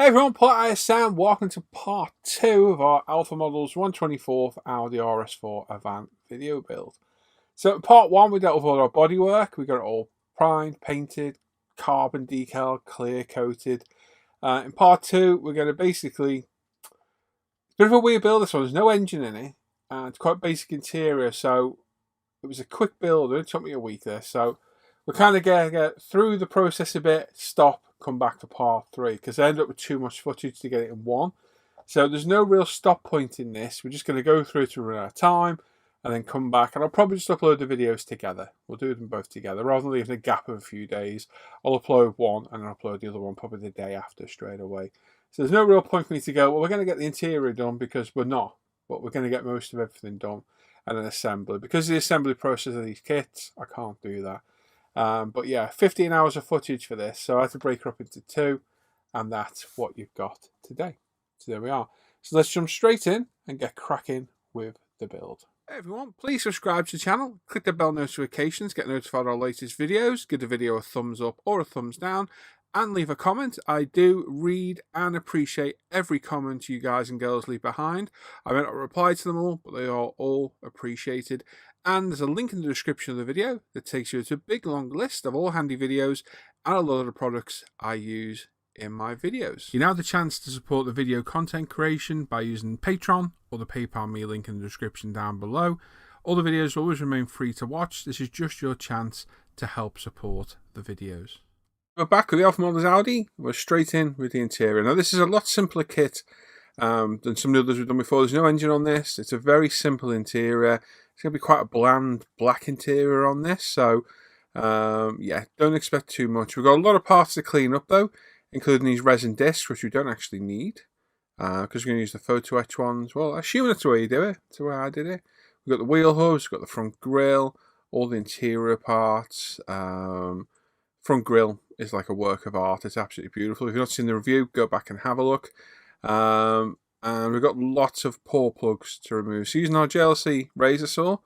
Hey everyone, Paul Sam. Welcome to part 2 of our Alpha Models 124th Audi RS4 Avant video build. So in part 1 we dealt with all our bodywork. We got it all primed, painted, carbon decal, clear coated. In part 2 we're going to basically, it's a bit of a weird build this one, there's no engine in it. It's quite basic interior, so it was a quick build. It took me a week there, so we're kind of going to get through the process a bit, stop, come back to part 3 because I ended up with too much footage to get it in one. So there's no real stop point in this. We're just going to go through it to run out of time and then come back, and I'll probably just upload the videos together. We'll do them both together rather than leaving a gap of a few days. I'll upload one and then upload the other one probably the day after straight away. So there's no real point for me to go, well, we're going to get the interior done, because we're not, but we're going to get most of everything done and then assembly. Because of the assembly process of these kits, I can't do that. But yeah, 15 hours of footage for this, so I had to break her up into 2, and that's what you've got today. So there we are. So let's jump straight in and get cracking with the build. Hey everyone, please subscribe to the channel, click the bell notifications, get notified of our latest videos, give the video a thumbs up or a thumbs down, and leave a comment. I do read and appreciate every comment you guys and girls leave behind. I may not reply to them all, but they are all appreciated. And there's a link in the description of the video that takes you to a big long list of all handy videos and a lot of the products I use in my videos. You now have the chance to support the video content creation by using Patreon or the PayPal me link in the description down below. All the videos will always remain free to watch. This is just your chance to help support the videos. We're back with the Alpha Models Audi. We're straight in with the interior. Now this is a lot simpler kit than some of the others we've done before. There's no engine on this. It's a very simple interior. It's going to be quite a bland black interior on this, so yeah, don't expect too much. We've got a lot of parts to clean up though, including these resin discs, which we don't actually need, because we're going to use the photo etch ones. Well, I assume that's the way you do it. That's the way I did it. We've got the wheel hubs, we've got the front grille, all the interior parts. Front grille is like a work of art. It's absolutely beautiful. If you've not seen the review, go back and have a look. And we've got lots of pour plugs to remove. So using our JLC razor saw,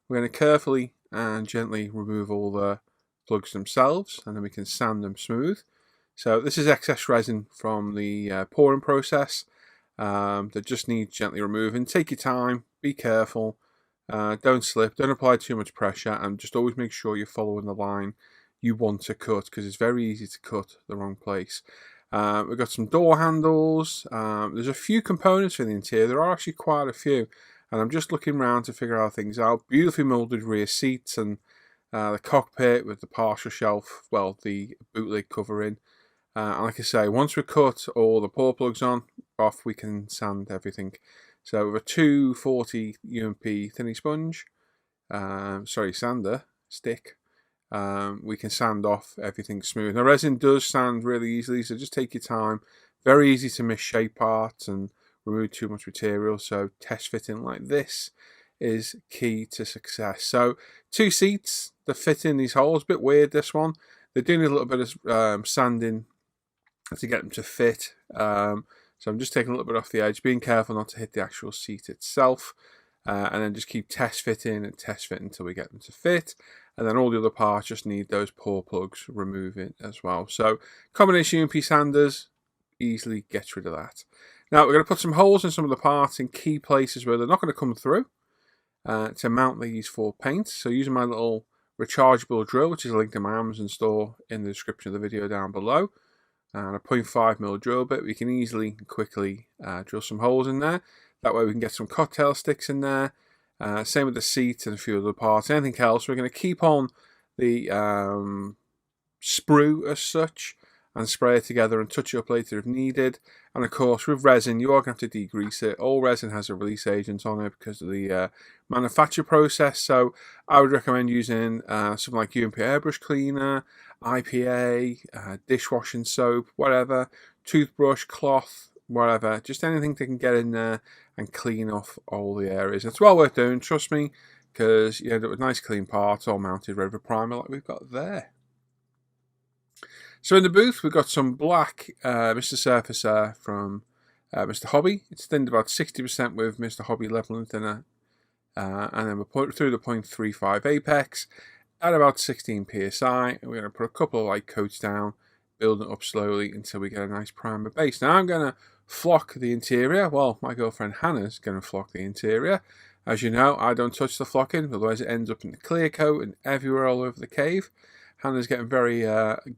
we're going to carefully and gently remove all the plugs themselves, and then we can sand them smooth. So this is excess resin from the pouring process that just needs gently removing. Take your time, be careful, don't slip, don't apply too much pressure, and just always make sure you're following the line you want to cut, because it's very easy to cut the wrong place. We've got some door handles. There's a few components for the interior. There are actually quite a few, and I'm just looking around to figure out things out. Beautifully moulded rear seats, and the cockpit with the partial shelf, well, the bootleg covering. And like I say, once we cut all the pour plugs off, we can sand everything. So with a 240 UMP thinning sponge, sander stick, we can sand off everything smooth. Now resin does sand really easily, so just take your time. Very easy to misshape parts and remove too much material, so test fitting like this is key to success. So 2 seats that fit in these holes, a bit weird this one. They're doing a little bit of sanding to get them to fit. So I'm just taking a little bit off the edge, being careful not to hit the actual seat itself. And then just keep test fitting and test fit until we get them to fit. And then all the other parts just need those pour plugs removing as well. So combination UMP sanders easily gets rid of that. Now we're going to put some holes in some of the parts in key places where they're not going to come through to mount these for paint. So using my little rechargeable drill, which is linked to my Amazon store in the description of the video down below, and a 0.5mm drill bit, we can easily and quickly drill some holes in there. That way we can get some cocktail sticks in there. Same with the seat and a few other parts. Anything else, we're going to keep on the sprue as such and spray it together and touch it up later if needed. And of course with resin, you are going to have to degrease it. All resin has a release agent on it because of the manufacture process. So I would recommend using something like UMP airbrush cleaner, IPA, dishwashing soap, whatever, toothbrush, cloth, whatever, just anything that can get in there and clean off all the areas. It's well worth doing, trust me, because you end up with nice clean parts all mounted ready for primer like we've got there. So in the booth we've got some black Mr. Surfacer from Mr. Hobby. It's thinned about 60% with Mr. Hobby leveling thinner, and then we'll put it through the 0.35 apex at about 16 psi, and we're going to put a couple of light coats down, building it up slowly until we get a nice primer base. Now I'm going to flock the interior. Well, my girlfriend Hannah's going to flock the interior. As you know, I don't touch the flocking, otherwise it ends up in the clear coat and everywhere all over the cave. Hannah's getting very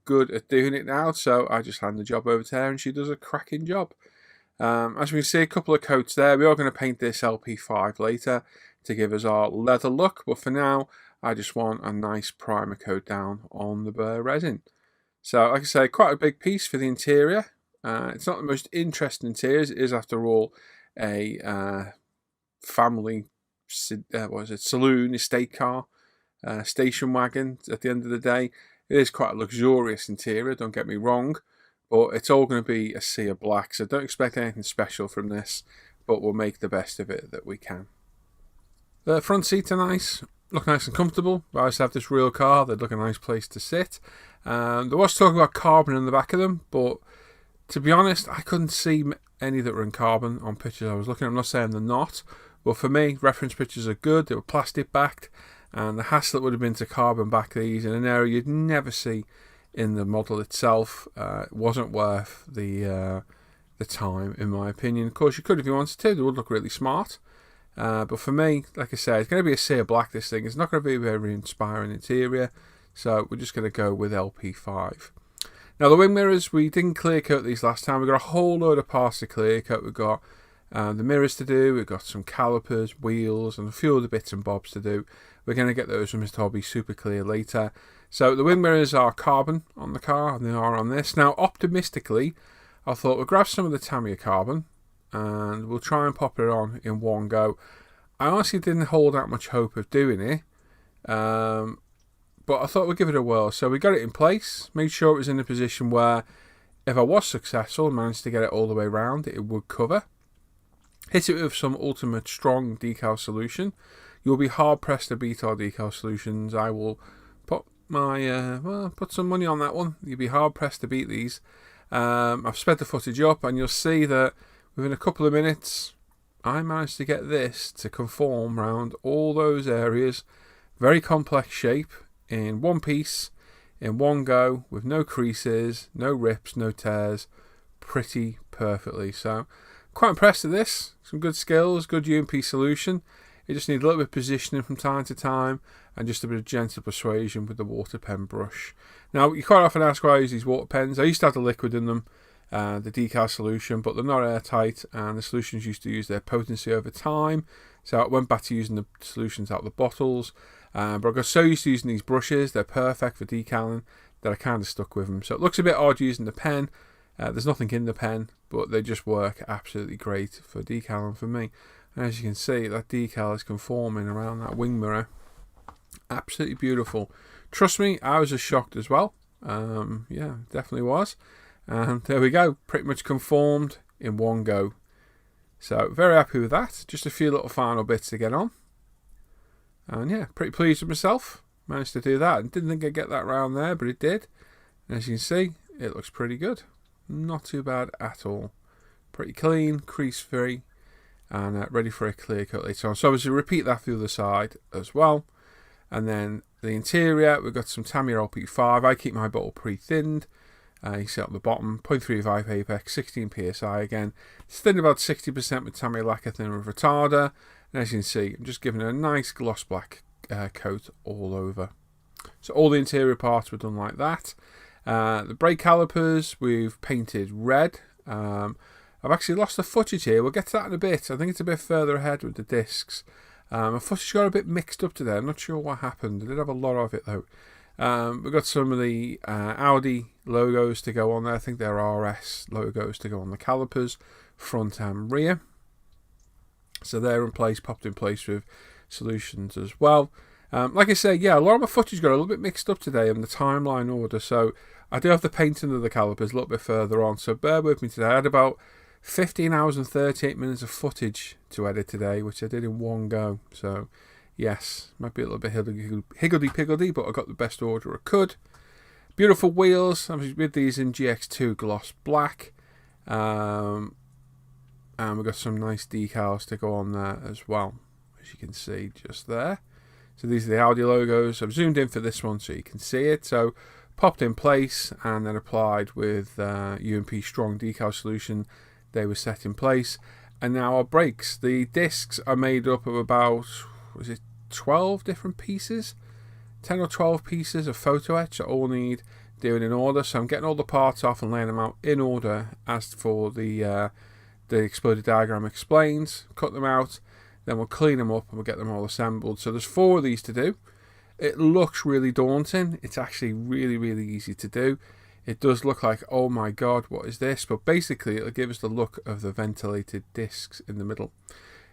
good at doing it now, so I just hand the job over to her and she does a cracking job. As we can see, a couple of coats there. We are going to paint this LP5 later to give us our leather look, but for now I just want a nice primer coat down on the burr resin. So like I say, quite a big piece for the interior. It's not the most interesting interior. It is, after all, a family saloon, estate car, station wagon. At the end of the day, it is quite a luxurious interior, don't get me wrong, but it's all going to be a sea of black, so don't expect anything special from this, but we'll make the best of it that we can. The front seats are nice, look nice and comfortable. I used to have this real car, they'd look a nice place to sit. There was talk about carbon in the back of them, but to be honest, I couldn't see any that were in carbon on pictures I was looking at. I'm not saying they're not, but for me, reference pictures are good. They were plastic backed, and the hassle that would have been to carbon back these in an area you'd never see in the model itself, wasn't worth the time, in my opinion. Of course, you could if you wanted to. They would look really smart. But for me, like I said, it's going to be a sea of black, this thing. It's not going to be a very inspiring interior, so we're just going to go with LP5. Now, the wing mirrors, we didn't clear coat these last time. We've got a whole load of parts to clear coat. We've got the mirrors to do, we've got some calipers, wheels, and a few other bits and bobs to do. We're going to get those from Mr. Hobby super clear later. So the wing mirrors are carbon on the car, and they are on this. Now, optimistically, I thought we'll grab some of the TAMIYA carbon, and we'll try and pop it on in one go. I honestly didn't hold out much hope of doing it, but I thought we'd give it a whirl. So we got it in place, made sure it was in a position where if I was successful and managed to get it all the way around, it would cover. Hit it with some ultimate strong decal solution. You'll be hard pressed to beat our decal solutions. I will put my put some money on that one. You'll be hard pressed to beat these. I've sped the footage up, and you'll see that within a couple of minutes I managed to get this to conform around all those areas. Very complex shape in one piece, in one go, with no creases, no rips, no tears, pretty perfectly. So quite impressed with this. Some good skills, good UMP solution. You just need a little bit of positioning from time to time, and just a bit of gentle persuasion with the water pen brush. Now, you quite often ask why I use these water pens. I used to have the liquid in them, the decal solution, but they're not airtight, and the solutions used to use their potency over time, so I went back to using the solutions out of the bottles. But I got so used to using these brushes, they're perfect for decaling, that I kind of stuck with them. So it looks a bit odd using the pen. There's nothing in the pen, but they just work absolutely great for decaling for me. And as you can see, that decal is conforming around that wing mirror. Absolutely beautiful. Trust me, I was as shocked as well. Yeah, definitely was. And there we go, pretty much conformed in one go. So very happy with that. Just a few little final bits to get on. And yeah, pretty pleased with myself. Managed to do that. And didn't think I'd get that round there, but it did. And as you can see, it looks pretty good. Not too bad at all. Pretty clean, crease free, and ready for a clear coat later on. So obviously repeat that for the other side as well. And then the interior, we've got some TAMIYA LP5. I keep my bottle pre-thinned. You see at the bottom, 0.35 apex, 16 psi again. It's thinned about 60% with TAMIYA lacquer thinner and retarder. And as you can see, I'm just giving it a nice gloss black coat all over. So all the interior parts were done like that. The brake calipers we've painted red. I've actually lost the footage here. We'll get to that in a bit. I think it's a bit further ahead with the discs. My footage got a bit mixed up today. I'm not sure what happened. I did have a lot of it though. We've got some of the Audi logos to go on there. I think they're RS logos to go on the calipers, front and rear. So they're in place, popped in place with solutions as well. Like I say, yeah, a lot of my footage got a little bit mixed up today in the timeline order. So I do have the painting of the calipers a little bit further on. So bear with me today. I had about 15 hours and 38 minutes of footage to edit today, which I did in one go. So yes, might be a little bit higgledy-piggledy, but I got the best order I could. Beautiful wheels. I'm with these in GX2 gloss black. And we've got some nice decals to go on there as well, as you can see just there. So these are the Audi logos. I've zoomed in for this one so you can see it. So popped in place and then applied with UMP strong decal solution. They were set in place, and now our brakes. The discs are made up of about, was it 12 different pieces? 10 or 12 pieces of photo etch that all need doing in order. So I'm getting all the parts off and laying them out in order as for the exploded diagram explains. Cut them out, then we'll clean them up and we'll get them all assembled. So there's 4 of these to do. It looks really daunting. It's actually really, really easy to do. It does look like, oh my god, what is this? But basically it'll give us the look of the ventilated discs in the middle.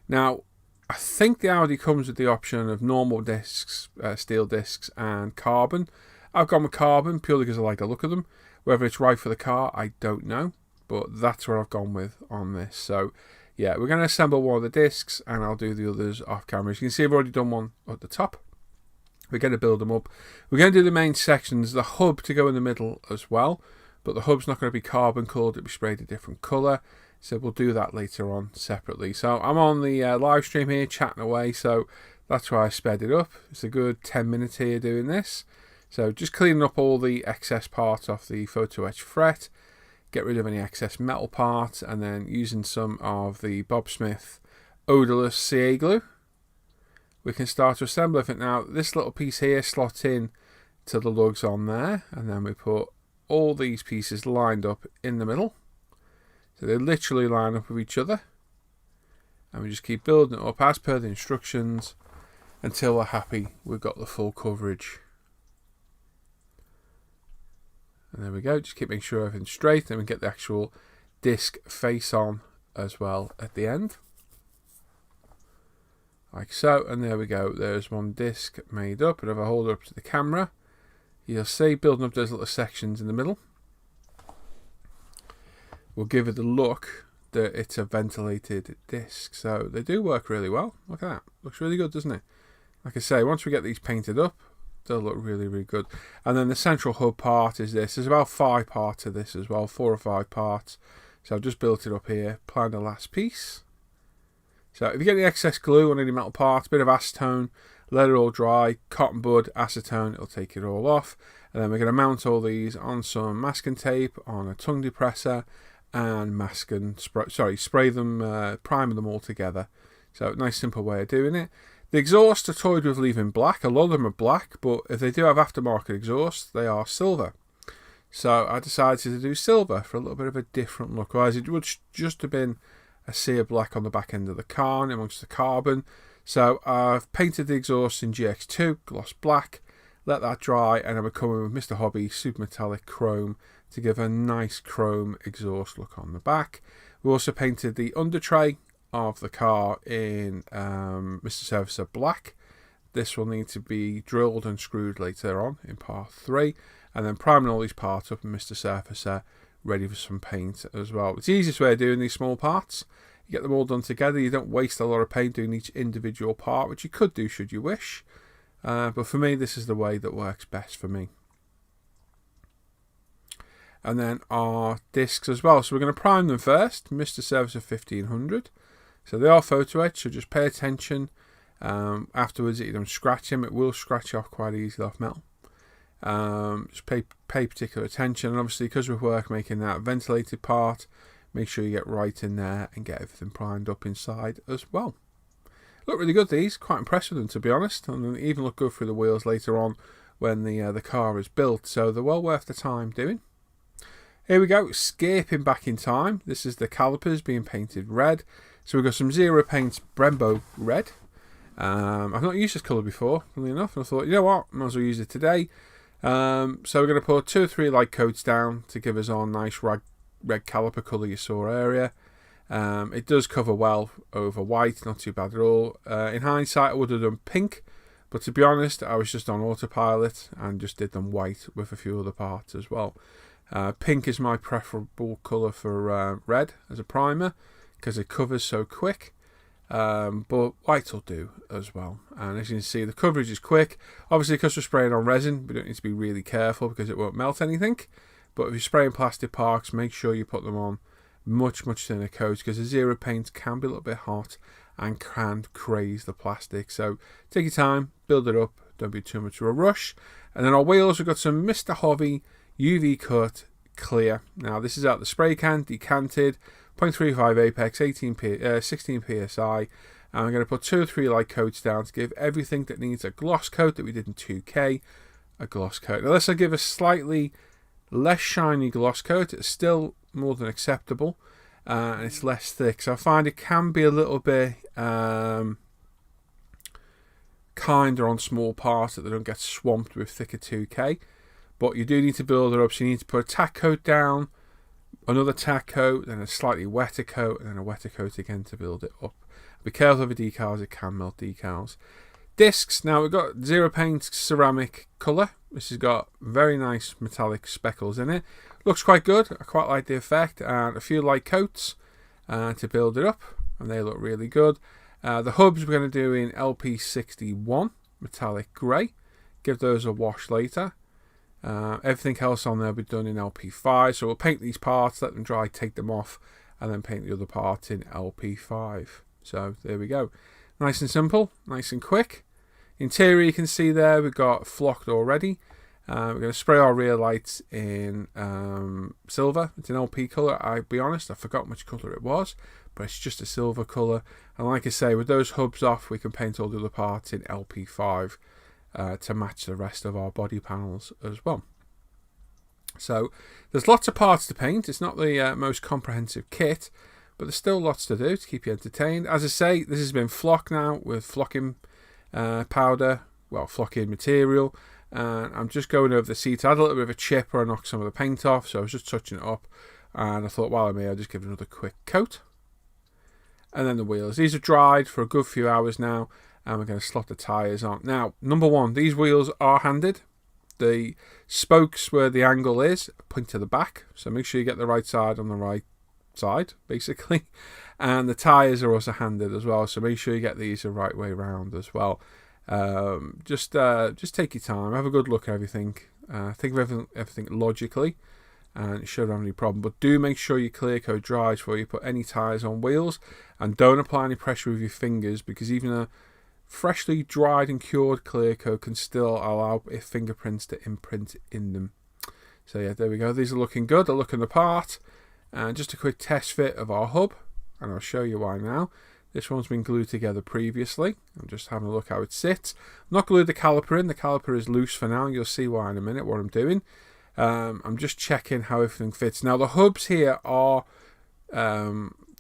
Now, I think the Audi comes with the option of normal discs, steel discs, and carbon. I've gone with carbon purely because I like the look of them. Whether it's right for the car, I don't know. But that's what I've gone with on this. So, yeah, we're going to assemble one of the discs, and I'll do the others off camera. As you can see, I've already done one at the top. We're going to build them up. We're going to do the main sections, the hub to go in the middle as well. But the hub's not going to be carbon coloured, it'll be sprayed a different colour. So we'll do that later on separately. So I'm on the live stream here chatting away, so that's why I sped it up. It's a good 10 minutes here doing this. So just cleaning up all the excess parts off the photo etch fret, get rid of any excess metal parts, and then using some of the Bob Smith odorless CA glue, we can start to assemble everything. Now this little piece here slots in to the lugs on there, and then we put all these pieces lined up in the middle. So they literally line up with each other, and we just keep building it up as per the instructions until we're happy we've got the full coverage. And there we go, just keep making sure everything's straight, and we get the actual disc face on as well at the end. Like so, and there we go, there's one disc made up, and if I hold it up to the camera, you'll see building up those little sections in the middle. Will give it the look that it's a ventilated disc. So they do work really well. Look at that. Looks really good, doesn't it? Like I say, once we get these painted up, they'll look really, really good. And then the central hub part is this. There's about 5 parts of this as well, 4 or 5 parts. So I've just built it up here, applied the last piece. So if you get the excess glue on any metal parts, a bit of acetone, let it all dry, cotton bud, acetone, it'll take it all off. And then we're going to mount all these on some masking tape, on a tongue depressor, and mask and spray them, primer them all together. So nice simple way of doing it. The exhaust are toyed with leaving black. A lot of them are black, but if they do have aftermarket exhausts, they are silver. So I decided to do silver for a little bit of a different look. Otherwise it would just have been a sea of black on the back end of the car and amongst the carbon. So I've painted the exhaust in GX2 gloss black, let that dry, and then we're coming with Mr. Hobby super metallic chrome to give a nice chrome exhaust look on the back. We also painted the under tray of the car in Mr. Servicer black. This will need to be drilled and screwed later on in part 3, and then priming all these parts up in Mr. Surfacer, ready for some paint as well. It's the easiest way of doing these small parts. You get them all done together, you don't waste a lot of paint doing each individual part, which you could do should you wish. But for me, this is the way that works best for me. And then our discs as well. So we're going to prime them first, Mr. Servicer 1500. So they are photo etched, so just pay attention. Afterwards, you don't scratch them. It will scratch off quite easily off metal. Just pay particular attention. And obviously, because we work making that ventilated part, make sure you get right in there and get everything primed up inside as well. Look really good, these. Quite impressed with them, to be honest. And they even look good through the wheels later on when the car is built. So they're well worth the time doing. Here we go, escaping back in time. This is the calipers being painted red. So we've got some Zero Paints Brembo red. I've not used this colour before, funnily enough, and I thought, you know what, might as well use it today. So we're going to put 2 or 3 light coats down to give us our nice red caliper colour you saw earlier. It does cover well over white, not too bad at all. In hindsight, I would have done pink, but to be honest, I was just on autopilot and just did them white with a few other parts as well. Pink is my preferable colour for red as a primer because it covers so quick, but white will do as well. And as you can see, the coverage is quick. Obviously, because we're spraying on resin, we don't need to be really careful because it won't melt anything. But if you're spraying plastic parts, make sure you put them on much thinner coats because the Zero Paint can be a little bit hot and can craze the plastic. So take your time, build it up, don't be too much of a rush. And then our wheels, we've got some Mr. Hobby UV cut clear. Now this is out the spray can, decanted, 0.35 apex, 16 psi. And I'm going to put 2 or 3 light coats down to give everything that needs a gloss coat that we did in 2K a gloss coat. Now this will give a slightly less shiny gloss coat. It's still more than acceptable, and it's less thick. So I find it can be a little bit kinder on small parts that they don't get swamped with thicker 2K. But you do need to build it up, so you need to put a tack coat down, another tack coat, then a slightly wetter coat, and then a wetter coat again to build it up. Be careful with the decals, it can melt decals. Discs, now we've got Zero Paint ceramic colour. This has got very nice metallic speckles in it. Looks quite good, I quite like the effect, and a few light coats to build it up, and they look really good. The hubs we're going to do in LP61, metallic grey. Give those a wash later. Everything else on there will be done in LP5, so we'll paint these parts, let them dry, take them off, and then paint the other parts in LP5. So there we go. Nice and simple, nice and quick. Interior you can see there, we've got flocked already. We're going to spray our rear lights in silver. It's an LP colour. I'll be honest, I forgot which colour it was, but it's just a silver colour. And like I say, with those hubs off, we can paint all the other parts in LP5 to match the rest of our body panels as well. So there's lots of parts to paint. It's not the most comprehensive kit, but there's still lots to do to keep you entertained. As I say, this has been flocked now with flocking powder, well, flocking material. And I'm just going over the seat. I had a little bit of a chip where I knocked some of the paint off, so I was just touching it up. And I thought, while I'm here, I'll just give it another quick coat. And then the wheels. These have dried for a good few hours now, and we're going to slot the tyres on. Now, number one, these wheels are handed. The spokes where the angle is point to the back, so make sure you get the right side on the right side, basically. And the tyres are also handed as well, so make sure you get these the right way around as well. Just take your time, have a good look at everything, think of everything logically, and it shouldn't have any problem. But do make sure your clear coat dries before you put any tyres on wheels, and don't apply any pressure with your fingers, because even a freshly dried and cured clear coat can still allow fingerprints to imprint in them. So yeah, there we go. These are looking good. They're looking the part. And just a quick test fit of our hub, and I'll show you why now. This one's been glued together previously. I'm just having a look how it sits. I'm not glued the caliper in. The caliper is loose for now. You'll see why in a minute what I'm doing. I'm just checking how everything fits. Now the hubs here are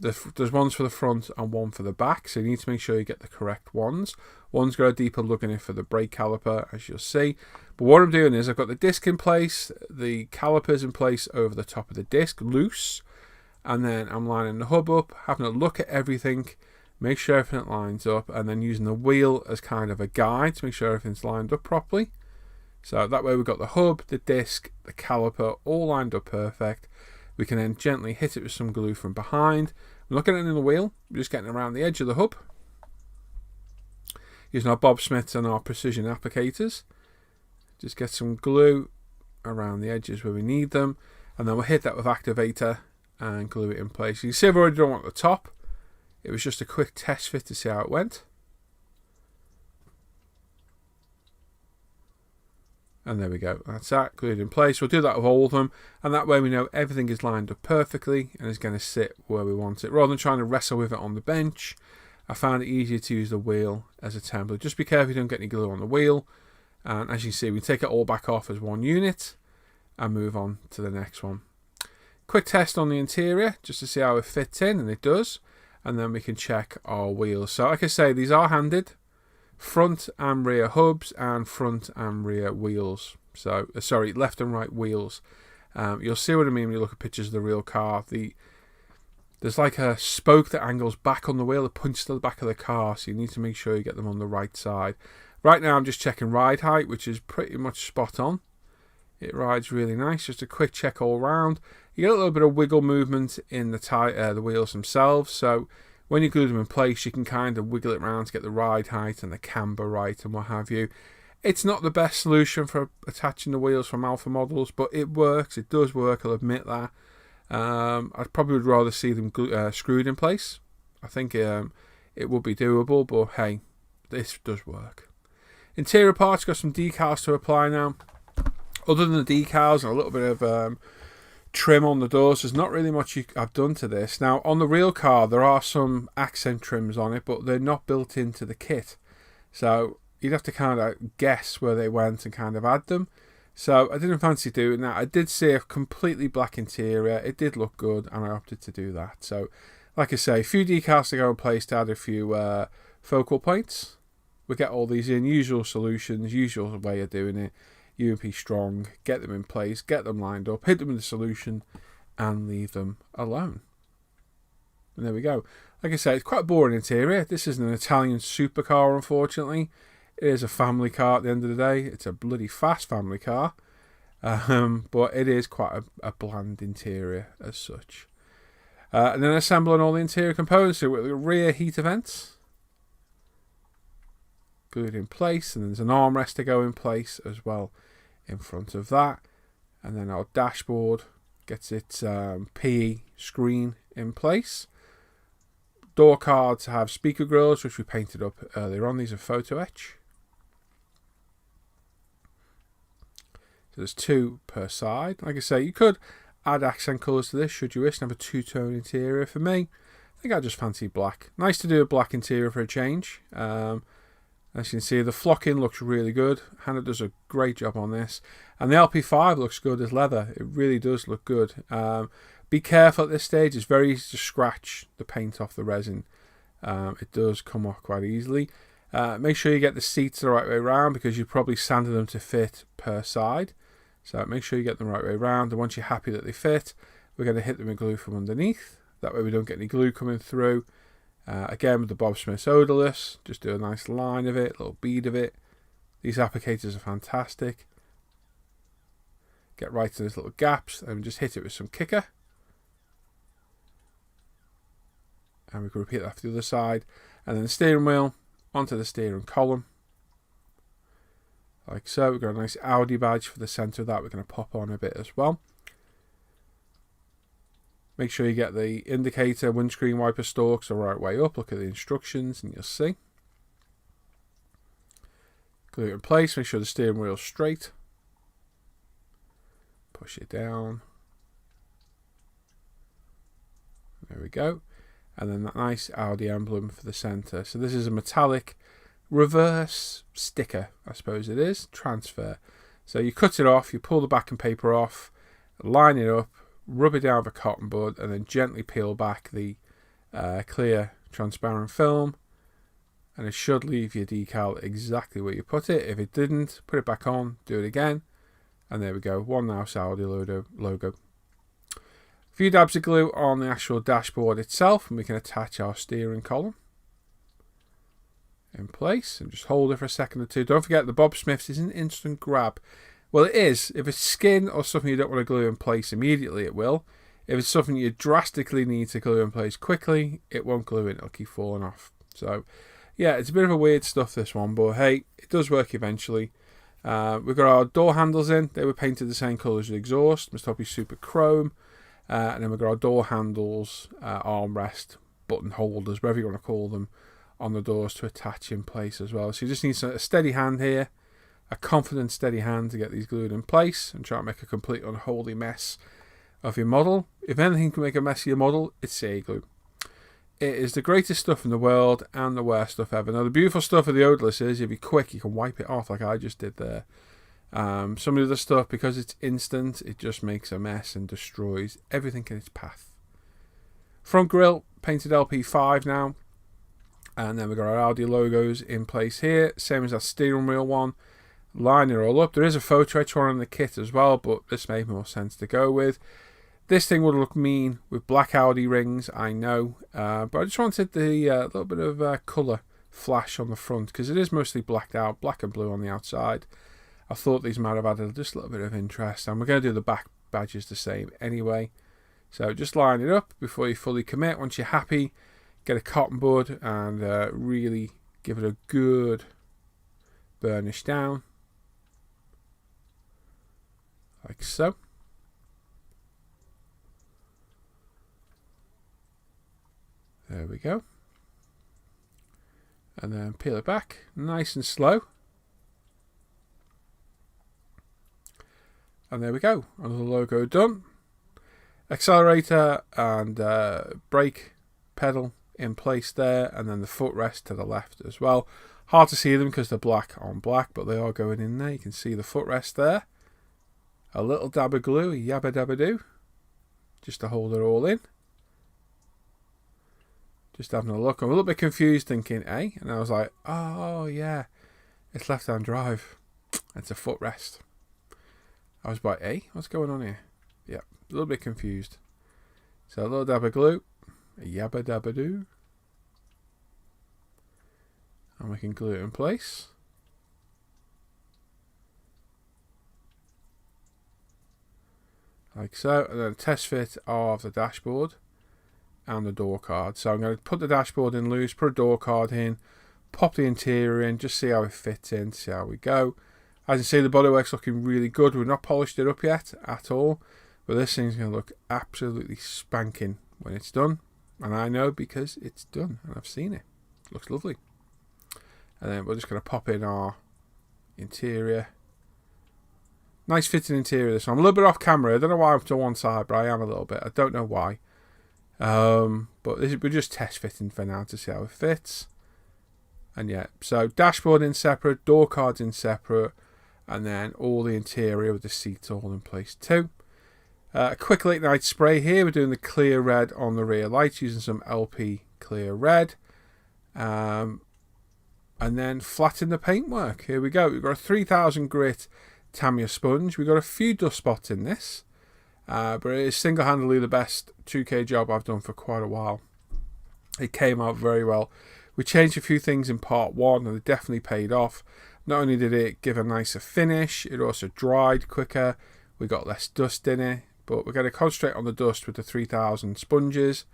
there's ones for the front and one for the back, so you need to make sure you get the correct ones. One's got a deeper look in it for the brake caliper, as you'll see. But what I'm doing is I've got the disc in place, the calipers in place over the top of the disc, loose, and then I'm lining the hub up, having a look at everything, make sure everything lines up, and then using the wheel as kind of a guide to make sure everything's lined up properly. So that way we've got the hub, the disc, the caliper all lined up perfect. We can then gently hit it with some glue from behind. I'm not getting in the wheel, we're just getting around the edge of the hub. Using our Bob Smiths and our precision applicators. Just get some glue around the edges where we need them. And then we'll hit that with activator and glue it in place. You can see I've already done one at the top. It was just a quick test fit to see how it went. And there we go, that's that, glued in place. We'll do that with all of them, and that way we know everything is lined up perfectly and is going to sit where we want it. Rather than trying to wrestle with it on the bench, I found it easier to use the wheel as a template. Just be careful you don't get any glue on the wheel. And as you see, we take it all back off as one unit and move on to the next one. Quick test on the interior, just to see how it fits in, and it does. And then we can check our wheels. So like I say, these are handed. Front and rear hubs and front and rear wheels. So, sorry, left and right wheels. You'll see what I mean when you look at pictures of the real car. There's like a spoke that angles back on the wheel that punches to the back of the car, so you need to make sure you get them on the right side. Right now I'm just checking ride height, which is pretty much spot on. It rides really nice. Just a quick check all round. You get a little bit of wiggle movement in the wheels themselves, so when you glue them in place, you can kind of wiggle it around to get the ride height and the camber right and what have you. It's not the best solution for attaching the wheels from alpha models, but it works. It does work, I'll admit that. I probably would rather see them screwed in place. I think it would be doable, but hey, this does work. Interior parts, got some decals to apply now. Other than the decals and a little bit of trim on the doors, there's not really much I've done to this. Now, on the real car, there are some accent trims on it, but they're not built into the kit. So you'd have to kind of guess where they went and kind of add them. So I didn't fancy doing that. I did see a completely black interior. It did look good, and I opted to do that. So, like I say, a few decals to go in place to add a few focal points. We get all these in, usual solutions, usual way of doing it. UMP strong, get them in place, get them lined up, hit them with the solution, and leave them alone. And there we go. Like I say, it's quite a boring interior. This isn't an Italian supercar, unfortunately. It is a family car at the end of the day. It's a bloody fast family car. But it is quite a bland interior as such. And then assembling all the interior components. So with the rear heater vents glued in place, and there's an armrest to go in place as well in front of that. And then our dashboard gets its PE screen in place. Door cards have speaker grills, which we painted up earlier on. These are photo etch. So there's 2 per side. Like I say, you could add accent colours to this should you wish and have a 2-tone interior. For me, I think I just fancy black. Nice to do a black interior for a change. As you can see, the flocking looks really good. Hannah does a great job on this. And the LP5 looks good as leather. It really does look good. Be careful at this stage. It's very easy to scratch the paint off the resin. It does come off quite easily. Make sure you get the seats the right way around, because you probably sanded them to fit per side. So make sure you get them the right way around. And once you're happy that they fit, we're going to hit them with glue from underneath. That way we don't get any glue coming through. Again, with the Bob Smith's odorless, just do a nice line of it, a little bead of it. These applicators are fantastic. Get right to those little gaps and just hit it with some kicker. And we can repeat that for the other side. And then the steering wheel onto the steering column. Like so. We've got a nice Audi badge for the centre of that. We're going to pop on a bit as well. Make sure you get the indicator, windscreen wiper stalks the right way up. Look at the instructions and you'll see. Glue it in place. Make sure the steering wheel's straight. Push it down. There we go. And then that nice Audi emblem for the centre. So this is a metallic reverse sticker, I suppose it is, transfer. So you cut it off, you pull the backing paper off, line it up, rub it down with a cotton bud, and then gently peel back the clear transparent film, and it should leave your decal exactly where you put it. If it didn't, put it back on, do it again, and there we go, one nice Audi logo. A few dabs of glue on the actual dashboard itself, and we can attach our steering column in place and just hold it for a second or two. Don't forget the Bob Smith's is an instant grab. Well, it is. If it's skin or something you don't want to glue in place immediately, it will. If it's something you drastically need to glue in place quickly, it won't glue in. It'll keep falling off. So, yeah, it's a bit of a weird stuff, this one. But, hey, it does work eventually. We've got our door handles in. They were painted the same colour as the exhaust. Must be super chrome. And then we've got our door handles, armrest, button holders, whatever you want to call them, on the doors to attach in place as well. So you just need a steady hand here. A confident, steady hand to get these glued in place and try to make a complete unholy mess of your model. If anything can make a mess of your model, it's CA glue. It is the greatest stuff in the world and the worst stuff ever. Now, the beautiful stuff of the odorless is if you're quick, you can wipe it off like I just did there. Some of the other stuff, because it's instant, it just makes a mess and destroys everything in its path. Front grille, painted LP5 now. And then we've got our Audi logos in place here. Same as our steering wheel one. Line it all up. There is a photo etch one on the kit as well, but this made more sense to go with. This thing would look mean with black Audi rings, I know, but I just wanted the little bit of colour flash on the front, because it is mostly blacked out, black and blue on the outside. I thought these might have added just a little bit of interest, and we're going to do the back badges the same anyway. So just line it up before you fully commit. Once you're happy, get a cotton bud and really give it a good burnish down. Like so. There we go. And then peel it back, nice and slow. And there we go. Another logo done. Accelerator and brake pedal in place there, and then the footrest to the left as well. Hard to see them because they're black on black, but they are going in there. You can see the footrest there. A little dab of glue, yabba dabba doo, just to hold it all in. Just having a look. I'm a little bit confused, thinking, and I was like, oh yeah, it's left-hand drive. It's a footrest. I was like, what's going on here? Yeah, a little bit confused. So a little dab of glue, a yabba dabba doo, and we can glue it in place. Like so, and then a test fit of the dashboard and the door card. So I'm going to put the dashboard in loose, put a door card in, pop the interior in, just see how it fits in, see how we go. As you see, the bodywork's looking really good. We've not polished it up yet at all, but this thing's going to look absolutely spanking when it's done. And I know because it's done and I've seen it. It looks lovely. And then we're just going to pop in our interior. Nice fitting interior this one. I'm a little bit off camera. I don't know why I'm to one side, but I am a little bit. I don't know why. But we're just test fitting for now to see how it fits. And yeah, so dashboard in separate, door cards in separate, and then all the interior with the seats all in place too. A quick late night spray here. We're doing the clear red on the rear lights using some LP clear red. And then flatten the paintwork. Here we go. We've got a 3000 grit TAMIYA sponge. We've got a few dust spots in this. But it is single-handedly the best 2K job I've done for quite a while. It came out very well. We changed a few things in part 1 and it definitely paid off. Not only did it give a nicer finish, it also dried quicker. We got less dust in it. But we're going to concentrate on the dust with the 3000 sponges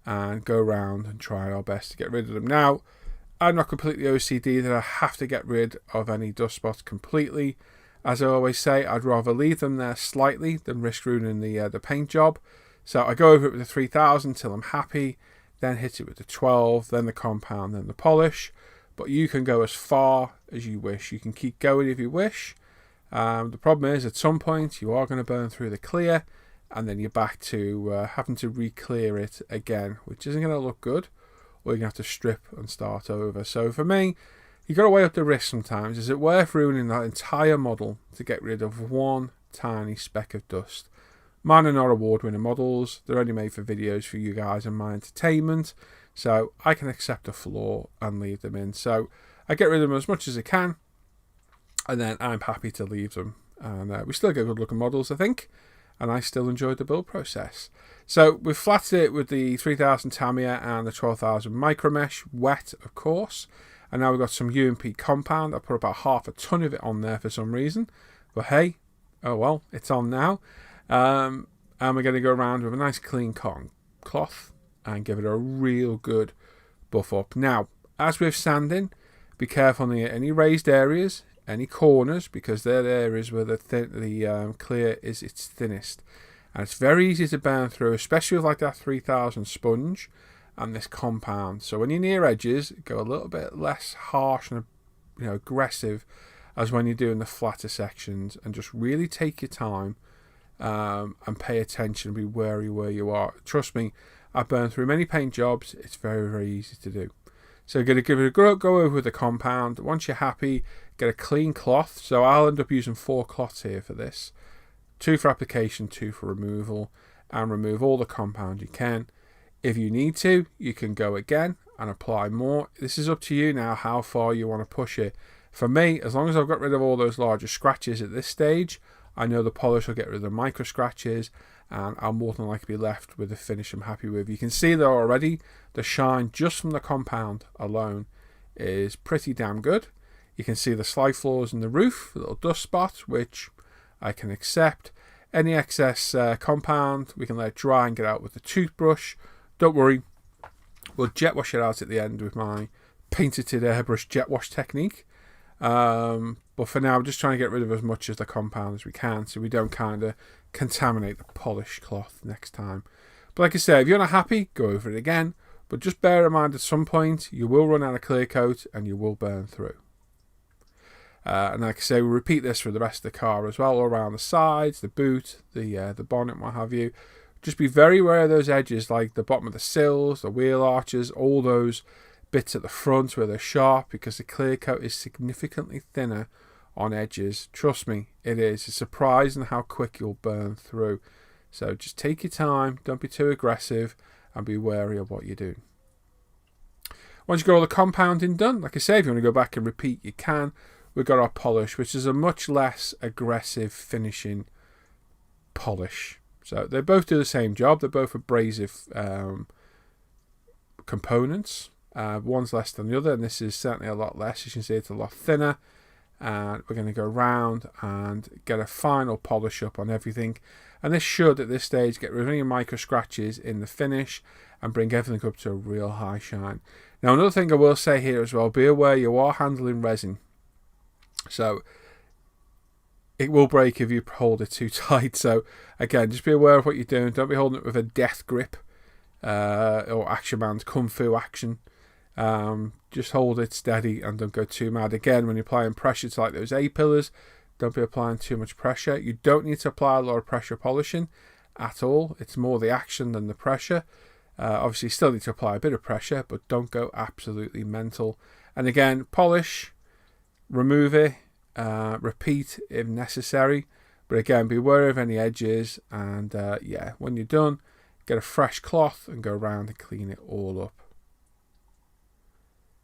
and go around and try our best to get rid of them. Now, I'm not completely OCD that I have to get rid of any dust spots completely. As I always say, I'd rather leave them there slightly than risk ruining the paint job. So I go over it with the 3000 till I'm happy, then hit it with the 12, then the compound, then the polish. But you can go as far as you wish. You can keep going if you wish. The problem is, at some point, you are going to burn through the clear, and then you're back to having to re-clear it again, which isn't going to look good, or you're going to have to strip and start over. So for me, you've got to weigh up the risk sometimes. Is it worth ruining that entire model to get rid of one tiny speck of dust? Mine are not award-winning models. They're only made for videos for you guys and my entertainment. So I can accept a flaw and leave them in. So I get rid of them as much as I can. And then I'm happy to leave them. And we still get good looking models, I think. And I still enjoyed the build process. So we've flatted it with the 3000 TAMIYA and the 12,000 micro mesh, wet of course. And now we've got some UMP compound. I put about half a ton of it on there for some reason. But hey, oh well, it's on now. And we're going to go around with a nice clean cotton cloth and give it a real good buff up. Now, as with sanding, be careful on any raised areas, any corners, because they're the areas where the clear is its thinnest. And it's very easy to burn through, especially with like that 3000 sponge and this compound. So when you're near edges, go a little bit less harsh and aggressive as when you're doing the flatter sections, and just really take your time and pay attention and be wary where you are. Trust me, I've burned through many paint jobs. It's very, very easy to do. So you're going to give it a go over with the compound. Once you're happy, get a clean cloth. So I'll end up using 4 cloths here for this. 2 for application, 2 for removal, and remove all the compound you can. If you need to, you can go again and apply more. This is up to you now how far you want to push it. For me, as long as I've got rid of all those larger scratches at this stage, I know the polish will get rid of the micro scratches, and I'll more than likely be left with the finish I'm happy with. You can see though already the shine just from the compound alone is pretty damn good. You can see the slide floors in the roof, a little dust spot, which I can accept. Any excess compound, we can let it dry and get out with the toothbrush. Don't worry, we'll jet wash it out at the end with my painted airbrush jet wash technique. But for now, we're just trying to get rid of as much of the compound as we can, so we don't kind of contaminate the polished cloth next time. But like I say, if you're not happy, go over it again. But just bear in mind at some point, you will run out of clear coat and you will burn through. And like I say, we repeat this for the rest of the car as well, all around the sides, the boot, the bonnet, what have you. Just be very aware of those edges, like the bottom of the sills, the wheel arches, all those bits at the front where they're sharp, because the clear coat is significantly thinner on edges. Trust me, it is. It's surprising how quick you'll burn through. So just take your time, don't be too aggressive, and be wary of what you're doing. Once you've got all the compounding done, like I say, if you want to go back and repeat, you can. We've got our polish, which is a much less aggressive finishing polish. So they both do the same job. They're both abrasive components. One's less than the other, and this is certainly a lot less. You can see it's a lot thinner. And we're going to go around and get a final polish up on everything. And this should, at this stage, get rid of any micro scratches in the finish and bring everything up to a real high shine. Now, another thing I will say here as well, be aware you are handling resin. So it will break if you hold it too tight. So again, just be aware of what you're doing. Don't be holding it with a death grip or Action Man's Kung Fu action. Just hold it steady and don't go too mad. Again, when you're applying pressure to like those A-pillars, don't be applying too much pressure. You don't need to apply a lot of pressure polishing at all. It's more the action than the pressure. Obviously, you still need to apply a bit of pressure, but don't go absolutely mental. And again, polish, remove it, repeat if necessary. But again, be aware of any edges. And yeah, when you're done, get a fresh cloth and go around and clean it all up.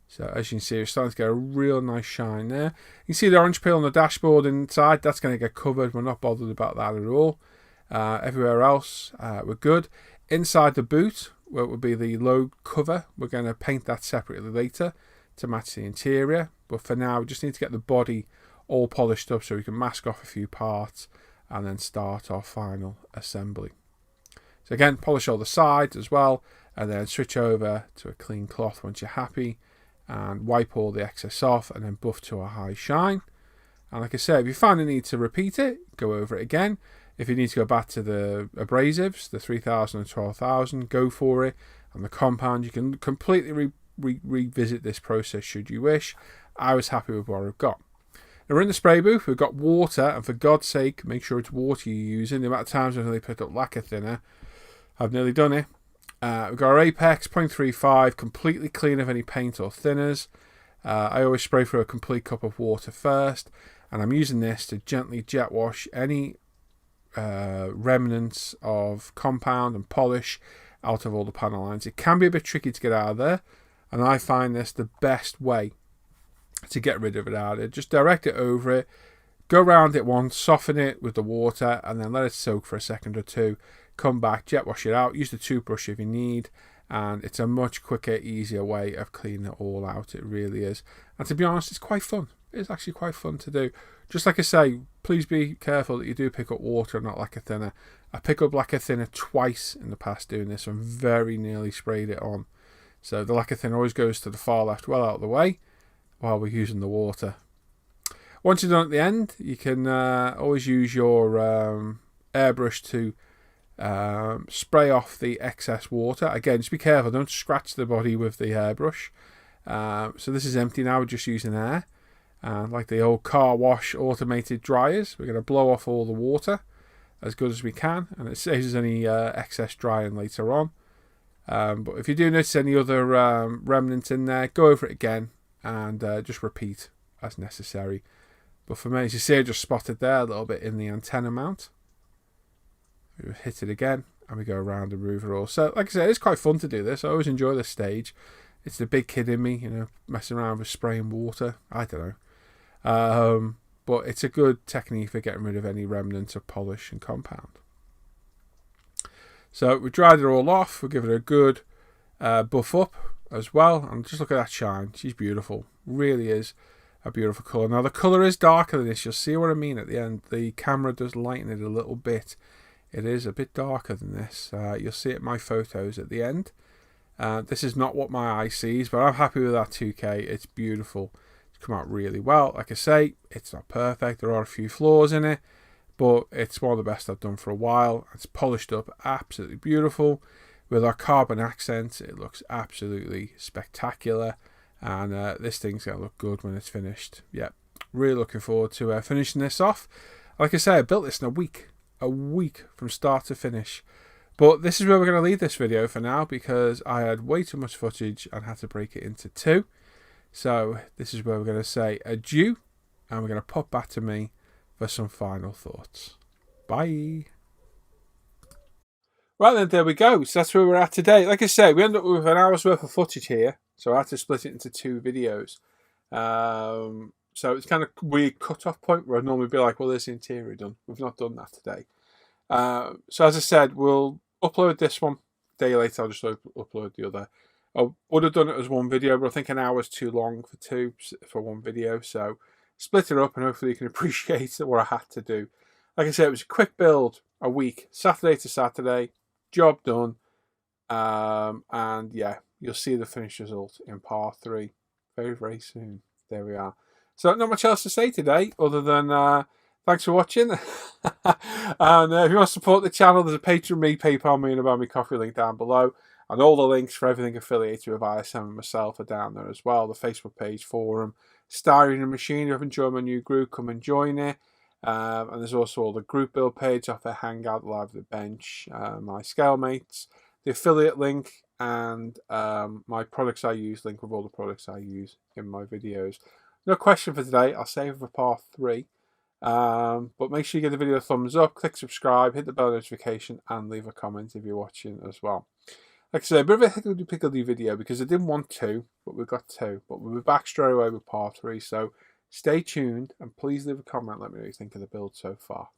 So as you can see, we're starting to get a real nice shine there. You can see the orange peel on the dashboard inside. That's going to get covered. We're not bothered about that at all. Everywhere else, we're good. Inside the boot, where it would be the load cover, we're going to paint that separately later to match the interior. But for now, we just need to get the body all polished up so we can mask off a few parts and then start our final assembly. So again, polish all the sides as well, and then switch over to a clean cloth once you're happy. And wipe all the excess off and then buff to a high shine. And like I said, if you find the need to repeat it, go over it again. If you need to go back to the abrasives, the 3000 and 12,000, go for it. And the compound, you can completely revisit this process should you wish. I was happy with what I've got. Now we're in the spray booth, we've got water, and for God's sake, make sure it's water you're using. The amount of times I've nearly picked up lacquer thinner, I've nearly done it. We've got our Apex 0.35, completely clean of any paint or thinners. I always spray through a complete cup of water first, and I'm using this to gently jet wash any remnants of compound and polish out of all the panel lines. It can be a bit tricky to get out of there, and I find this the best way to get rid of it out of it. Just direct it over it, go around it once, soften it with the water, and then let it soak for a second or two. Come back, jet wash it out, use the toothbrush if you need, and it's a much quicker, easier way of cleaning it all out. It really is. And to be honest, it's quite fun. It's actually quite fun to do. Just like I say, please be careful that you do pick up water and not lacquer thinner. I picked up lacquer thinner twice in the past doing this and very nearly sprayed it on. So the lacquer thinner always goes to the far left, well out of the way, while we're using the water. Once you're done at the end, you can always use your airbrush to spray off the excess water. Again, just be careful, don't scratch the body with the hairbrush. So this is empty now, we're just using air. Like the old car wash automated dryers, we're going to blow off all the water as good as we can, and it saves us any excess drying later on. But if you do notice any other remnants in there, go over it again and just repeat as necessary. But for me, as you see, I just spotted there a little bit in the antenna mount. We hit it again and we go around and remove it all. So like I said, it's quite fun to do this. I always enjoy this stage. It's the big kid in me, you know, messing around with spraying water. I don't know. But it's a good technique for getting rid of any remnants of polish and compound. So we dried it all off. We'll give it a good buff up as well. And just look at that shine. She's beautiful. Really is a beautiful colour. Now the colour is darker than this. You'll see what I mean at the end. The camera does lighten it a little bit. It is a bit darker than this. You'll see it in my photos at the end. This is not what my eye sees, but I'm happy with that 2K. It's beautiful. It's come out really well. Like I say, it's not perfect. There are a few flaws in it, but it's one of the best I've done for a while. It's polished up, absolutely beautiful. With our carbon accents, it looks absolutely spectacular. And this thing's going to look good when it's finished. Yeah, really looking forward to finishing this off. Like I say, I built this in a week from start to finish. But this is where we're going to leave this video for now, because I had way too much footage and had to break it into two. So this is where we're going to say adieu, and we're going to pop back to me for some final thoughts. Bye. Right then, there we go. So that's where we're at today. Like I say, we ended up with an hour's worth of footage here, so I had to split it into two videos. So it's kind of weird cut-off point where I'd normally be like, well, there's the interior done. We've not done that today. So as I said, we'll upload this one. A day later, I'll just upload the other. I would have done it as one video, but I think an hour is too long for one video. So split it up, and hopefully you can appreciate what I had to do. Like I said, it was a quick build, a week, Saturday to Saturday, job done. And yeah, you'll see the finished result in part 3 very, very soon. There we are. So not much else to say today, other than thanks for watching. And if you want to support the channel, there's a Patreon me, PayPal me, and a Buy Me Coffee link down below. And all the links for everything affiliated with ISM and myself are down there as well. The Facebook page, forum, Starring the Machine. If you haven't joined my new group, come and join it. And there's also all the group build page off the Hangout, Live at the Bench, my scale mates, the affiliate link, and my products I use link with all the products I use in my videos. No question for today. I'll save it for part 3. But make sure you give the video a thumbs up, click subscribe, hit the bell notification, and leave a comment if you're watching as well. Like I say, a bit of a higgledy-piggledy video because I didn't want to, but we got 2. But we'll be back straight away with part 3. So stay tuned and please leave a comment. Let me know what you think of the build so far.